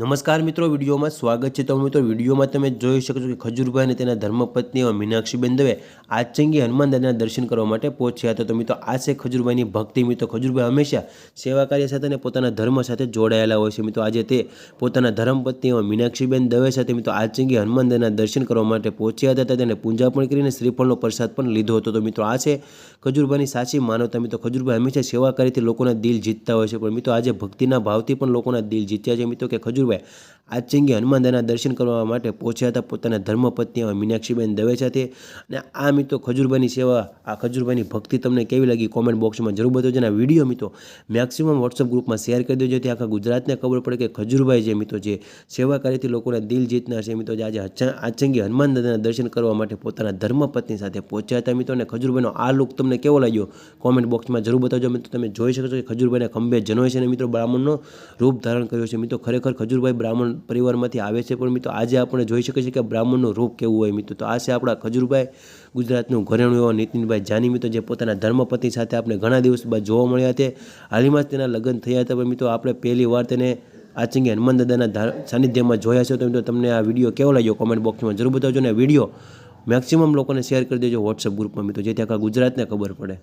નમસ્કાર મિત્રો, વિડીયોમાં સ્વાગત છે। તો મિત્રો, વિડીયોમાં તમે જોઈ શકો છો કે ખજૂરભાઈ અને તેના ધર્મપત્ની મીનાક્ષીબેન દવે આચંગી હનુમાન દાદાના દર્શન કરવા માટે પહોંચ્યા હતા। તો મિત્રો, આ છે ખજૂરભાઈની ભક્તિ। મિત્રો, ખજૂરભાઈ હંમેશા સેવા કાર્ય સાથે અને પોતાના ધર્મ સાથે જોડાયેલા હોય છે। મિત્રો, આજે તે પોતાના ધર્મપત્ની મીનાક્ષીબેન દવે સાથે મિત્રો આચંગી હનુમાન દાદાના દર્શન કરવા માટે પહોંચ્યા હતા। તેને પૂજા પણ કરીને શ્રીફળનો પ્રસાદ પણ લીધો હતો। તો મિત્રો, આ છે ખજૂરભાઈની સાચી માનવતા। મિત્રો, ખજૂરભાઈ હંમેશા સેવા કાર્યથી લોકોના દિલ જીતતા હોય છે, પણ મિત્રો આજે ભક્તિના ભાવથી પણ લોકોના દિલ જીત્યા છે। મિત્રો, કે ખજૂરભાઈ આચંગી હનુમાન દાદાના દર્શન કરવા માટે પહોંચ્યા હતા પોતાના ધર્મપત્ની મીનાક્ષીબેન દવે સાથે। અને આ મિત્રો ખજૂરભાઈની સેવા, આ ખજૂરભાઈની ભક્તિ તમને કેવી લાગી કોમેન્ટ બોક્સમાં જરૂર બતાવજો। અને આ વિડીયો મિત્રો મેક્સિમમ વોટ્સઅપ ગ્રુપમાં શેર કરી દેજો, જેથી આખા ગુજરાતને ખબર પડે કે ખજૂરભાઈ જે મિત્રો જે સેવા કાર્યથી લોકોના દિલ જીતનાર છે, મિત્રો આજે આચંગી હનુમાન દાદાના દર્શન કરવા માટે પોતાના ધર્મપત્ની સાથે પહોંચ્યા હતા। મિત્રો, અને ખજૂરભાઈનો આ લુક તમને કેવો લાગ્યો કોમેન્ટ બોક્સમાં જરૂર બતાવજો। મિત્રો, તમે જોઈ શકો છો કે ખજૂરભાઈના ખંભે જનોય છે અને મિત્રો બ્રાહ્મણનો રૂપ ધારણ કર્યો છે। મિત્રો, ખરેખર ખજૂરભાઈ બ્રાહ્મણ પરિવારમાંથી આવે છે, પણ મિત્રો આજે આપણે જોઈ શકીએ છીએ કે બ્રાહ્મણનું રૂપ કેવું હોય। મિત્રો, તો આ છે આપણા ખજૂરભાઈ, ગુજરાતનું ઘરેણું એવા નીતિનભાઈ જાની, મિત્રો જે પોતાના ધર્મપત્ની સાથે આપણે ઘણા દિવસ બાદ જોવા મળ્યા હતા। હાલમાં જ તેના લગ્ન થયા હતા, પણ મિત્રો આપણે પહેલી વાર તેને આચંગી હનુમાન દાદાના સાનિધ્યમાં જોયા છે। તો મિત્રો, તમને આ વિડીયો કેવો લાગ્યો કોમેન્ટ બોક્સમાં જરૂર બતાવજો, અને વિડીયો મેક્સિમમ લોકોને શેર કરી દેજો વોટ્સઅપ ગ્રુપમાં મિત્રો, જેથી આખા ગુજરાતને ખબર પડે।